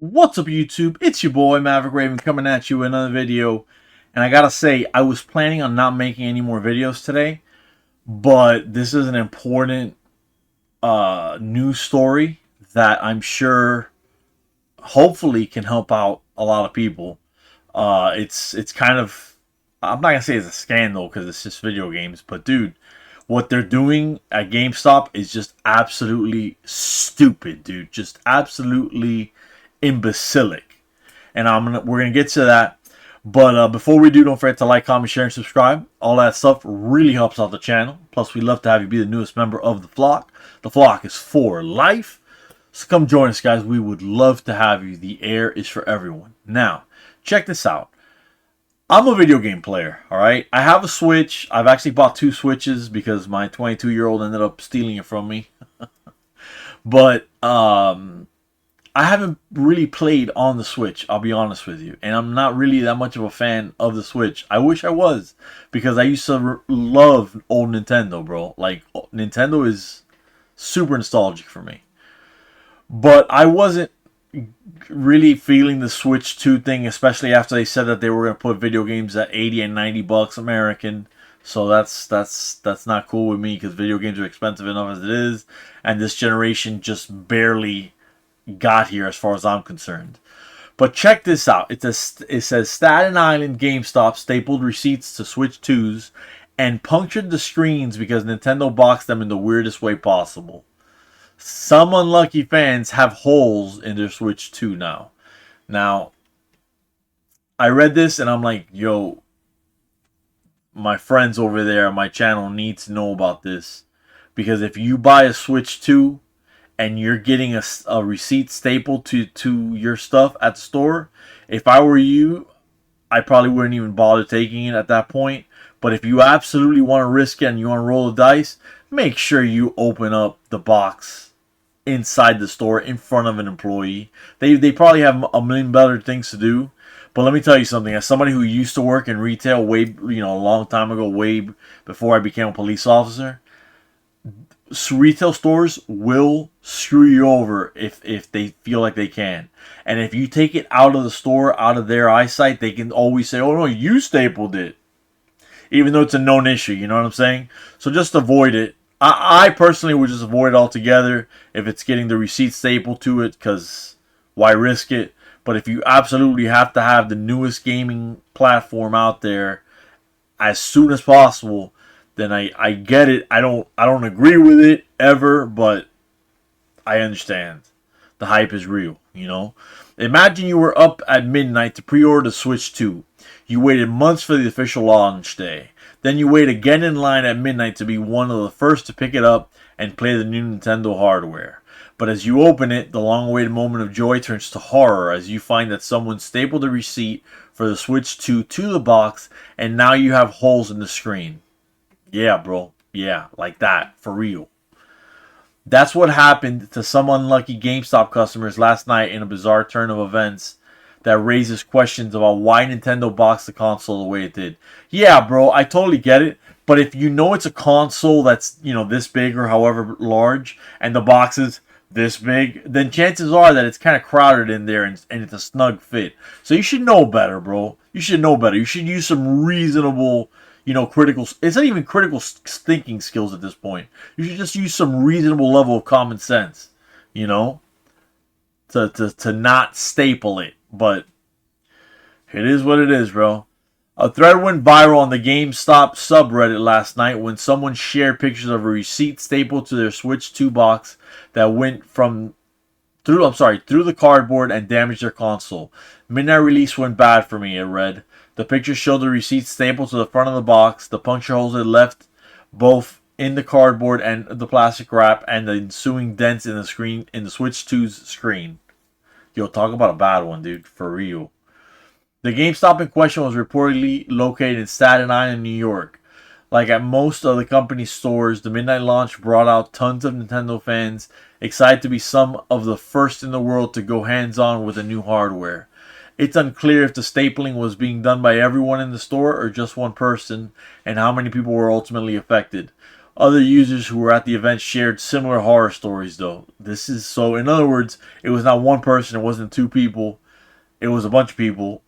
What's up, YouTube? It's your boy Maverick Raven coming at you with another video. And I gotta say, I was planning on not making any more videos today, but this is an important news story that I'm sure hopefully can help out a lot of people. It's kind of, I'm not gonna say it's a scandal because it's just video games, but dude, what they're doing at GameStop is just absolutely stupid, dude. Just absolutely imbecilic. And we're gonna get to that. But before we do, don't forget to like, comment, share, and subscribe. All that stuff really helps out the channel. Plus, we'd love to have you be the newest member of the flock. The flock is for life. So come join us, guys. We would love to have you. The air is for everyone. Now, check this out. I'm a video game player, all right? I have a Switch. I've actually bought 2 Switches because my 22-year-old ended up stealing it from me. But I haven't really played on the Switch, I'll be honest with you. And I'm not really that much of a fan of the Switch. I wish I was, because I used to love old Nintendo, bro. Like, Nintendo is super nostalgic for me. But I wasn't really feeling the Switch 2 thing, especially after they said that they were going to put video games at 80 and 90 bucks American. So that's not cool with me, because video games are expensive enough as it is, and this generation just barely got here as far as I'm concerned. But check this out. It says Staten Island GameStop stapled receipts to Switch 2s and punctured the screens because Nintendo boxed them in the weirdest way possible. Some unlucky fans have holes in their Switch 2 now. Now, I read this and I'm like, yo, my friends over there on my channel need to know about this. Because if you buy a Switch 2 and you're getting a receipt stapled to your stuff at the store, if I were you, I probably wouldn't even bother taking it at that point. But if you absolutely want to risk it and you want to roll the dice, make sure you open up the box inside the store in front of an employee. They probably have a million better things to do. But let me tell you something. As somebody who used to work in retail way, a long time ago, way before I became a police officer, retail stores will screw you over if they feel like they can. And if you take it out of the store, out of their eyesight, they can always say, oh no, you stapled it. Even though it's a known issue, you know what I'm saying? So just avoid it. I personally would just avoid it altogether if it's getting the receipt stapled to it, because why risk it? But if you absolutely have to have the newest gaming platform out there as soon as possible, then I get it. I don't agree with it ever, but I understand. The hype is real, you know? Imagine you were up at midnight to pre-order the Switch 2. You waited months for the official launch day. Then you wait again in line at midnight to be one of the first to pick it up and play the new Nintendo hardware. But as you open it, the long-awaited moment of joy turns to horror as you find that someone stapled a receipt for the Switch 2 to the box, and now you have holes in the screen. Yeah, bro. Yeah, like that. For real. That's what happened to some unlucky GameStop customers last night in a bizarre turn of events that raises questions about why Nintendo boxed the console the way it did. Yeah, bro, I totally get it. But if you know it's a console that's, this big or however large, and the box is this big, then chances are that it's kind of crowded in there and it's a snug fit. So you should know better, bro. You should know better. You should use some reasonable, critical, it's not even critical thinking skills at this point. You should just use some reasonable level of common sense, to not staple it. But it is what it is, bro. A thread went viral on the GameStop subreddit last night when someone shared pictures of a receipt stapled to their Switch 2 box that went through the cardboard and damaged their console. Midnight release went bad for me, it read. The picture showed the receipt stapled to the front of the box, the puncture holes it left both in the cardboard and the plastic wrap, and the ensuing dents in the Switch 2's screen. Yo, talk about a bad one, dude. For real. The GameStop in question was reportedly located in Staten Island, New York. Like at most of the company's stores, the midnight launch brought out tons of Nintendo fans excited to be some of the first in the world to go hands-on with the new hardware. It's unclear if the stapling was being done by everyone in the store or just one person, and how many people were ultimately affected. Other users who were at the event shared similar horror stories, though. This is so, in other words, it was not one person, it wasn't two people, it was a bunch of people.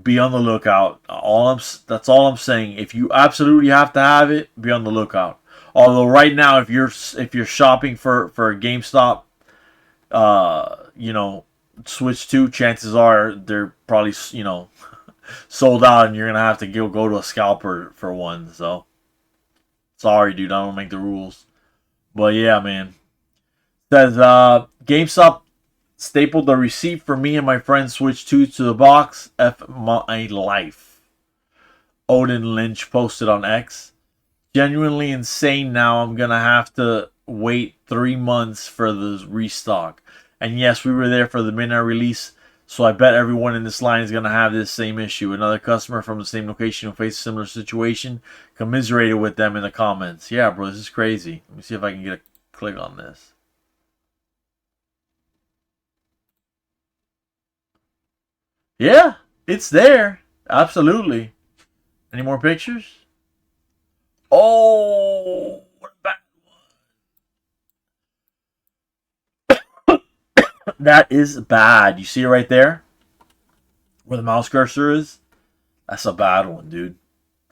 Be on the lookout. That's all I'm saying. If you absolutely have to have it, be on the lookout. Although right now, if you're shopping for a GameStop, you know, Switch 2, chances are they're probably, sold out, and you're gonna have to go to a scalper for one. So sorry, dude, I don't make the rules. But yeah, man. Says GameStop stapled the receipt for me and my friend Switch 2 to the box. F my life. Odin Lynch posted on X. Genuinely insane now. I'm gonna have to wait 3 months for the restock. And yes, we were there for the midnight release, so I bet everyone in this line is gonna have this same issue. Another customer from the same location who faced a similar situation commiserated with them in the comments. Yeah, bro, this is crazy. Let me see if I can get a click on this. Yeah, it's there. Absolutely. Any more pictures? Oh, what that is bad. You see it right there? Where the mouse cursor is? That's a bad one, dude.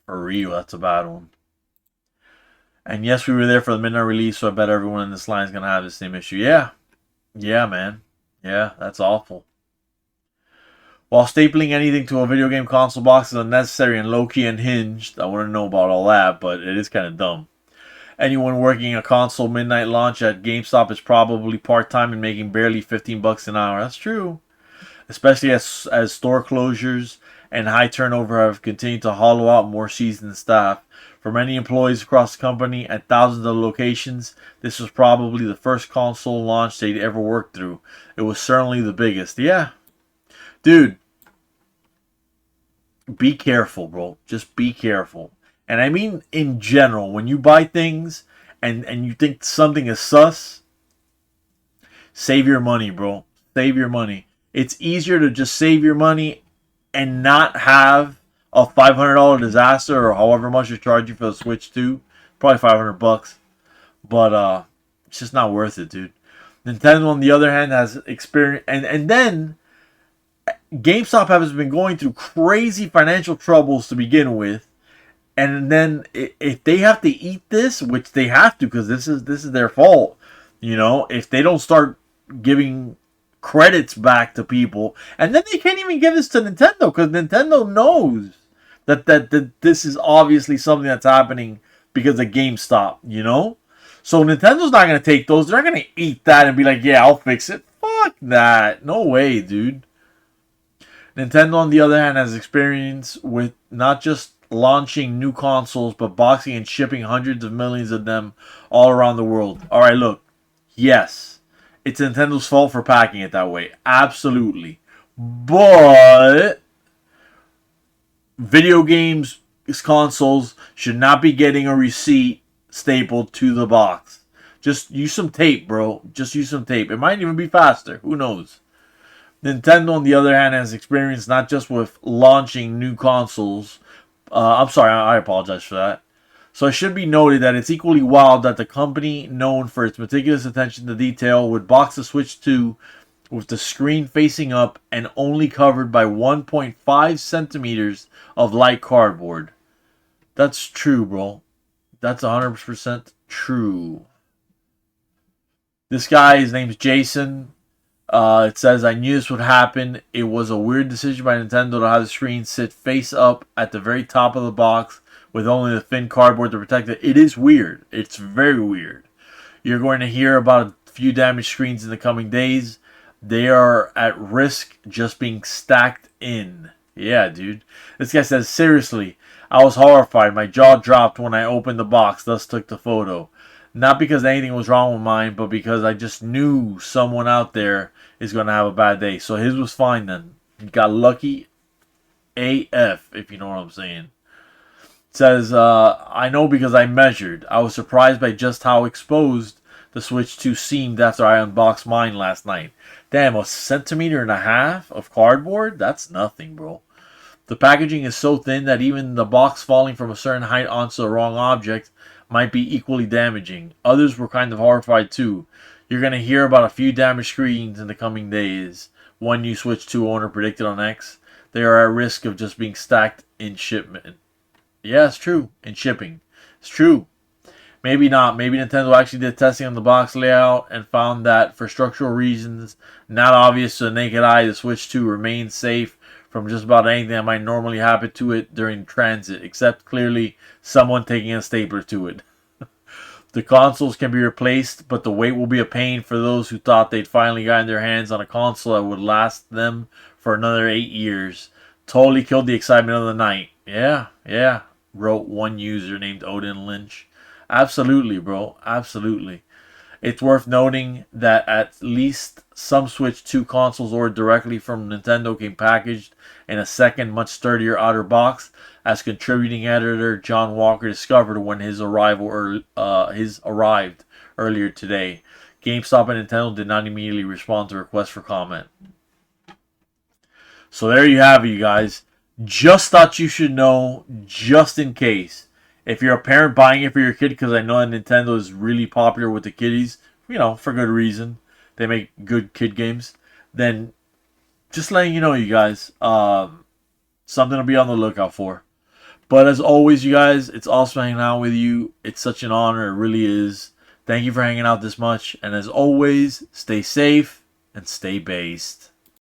For real, that's a bad one. And yes, we were there for the midnight release, so I bet everyone in this line is going to have the same issue. Yeah. Yeah, man. Yeah, that's awful. While stapling anything to a video game console box is unnecessary and low-key unhinged, I wouldn't know about all that, but it is kind of dumb. Anyone working a console midnight launch at GameStop is probably part-time and making barely 15 bucks an hour. That's true. Especially as store closures and high turnover have continued to hollow out more seasoned staff. For many employees across the company at thousands of locations, this was probably the first console launch they'd ever worked through. It was certainly the biggest. Yeah. Dude, be careful, bro. Just be careful. And I mean in general, when you buy things and you think something is sus, save your money, bro. Save your money. It's easier to just save your money and not have a $500 disaster or however much you're charging for the Switch 2. Probably 500 bucks. But it's just not worth it, dude. Nintendo, on the other hand, has experience, and then GameStop has been going through crazy financial troubles to begin with, and then if they have to eat this, which they have to because this is their fault, if they don't start giving credits back to people, and then they can't even give this to Nintendo because Nintendo knows that this is obviously something that's happening because of GameStop, So Nintendo's not gonna take those. They're not gonna eat that and be like, "Yeah, I'll fix it." Fuck that. No way, dude. Nintendo, on the other hand, has experience with not just launching new consoles, but boxing and shipping hundreds of millions of them all around the world. All right, look. Yes, it's Nintendo's fault for packing it that way. Absolutely. But video games consoles should not be getting a receipt stapled to the box. Just use some tape, bro. Just use some tape. It might even be faster. Who knows? Nintendo, on the other hand, has experience not just with launching new consoles. I'm sorry, I apologize for that. So it should be noted that it's equally wild that the company, known for its meticulous attention to detail, would box the Switch 2 with the screen facing up and only covered by 1.5 centimeters of light cardboard. That's true, bro. That's 100% true. This guy, his name's Jason. It says, I knew this would happen. It was a weird decision by Nintendo to have the screen sit face up at the very top of the box with only the thin cardboard to protect it. It is weird. It's very weird. You're going to hear about a few damaged screens in the coming days. They are at risk just being stacked in. Yeah, dude. This guy says, seriously, I was horrified. My jaw dropped when I opened the box, thus took the photo. Not because anything was wrong with mine, but because I just knew someone out there is going to have a bad day. So his was fine then. He got lucky AF, if you know what I'm saying. It says, I know because I measured. I was surprised by just how exposed the Switch 2 seemed after I unboxed mine last night. Damn, 1.5 centimeters of cardboard? That's nothing, bro. The packaging is so thin that even the box falling from a certain height onto the wrong object might be equally damaging. Others were kind of horrified too. You're going to hear about a few damaged screens in the coming days. One new Switch 2 owner predicted on X. They are at risk of just being stacked in shipment. Yeah, it's true. In shipping. It's true. Maybe not. Maybe Nintendo actually did testing on the box layout and found that for structural reasons not obvious to the naked eye, the Switch 2 remains safe from just about anything that might normally happen to it during transit, except clearly someone taking a stapler to it. The consoles can be replaced, but the wait will be a pain for those who thought they'd finally gotten their hands on a console that would last them for another 8 years. Totally killed the excitement of the night. Yeah, wrote one user named Odin Lynch. Absolutely, bro. Absolutely. It's worth noting that at least some Switch 2 consoles ordered directly from Nintendo came packaged in a second, much sturdier outer box, as contributing editor John Walker discovered when his arrived earlier today. GameStop and Nintendo did not immediately respond to requests for comment. So there you have it, you guys. Just thought you should know, just in case. If you're a parent buying it for your kid, because I know that Nintendo is really popular with the kiddies, for good reason. They make good kid games. Then, just letting you know, you guys, something to be on the lookout for. But as always, you guys, it's awesome hanging out with you. It's such an honor. It really is. Thank you for hanging out this much. And as always, stay safe and stay based.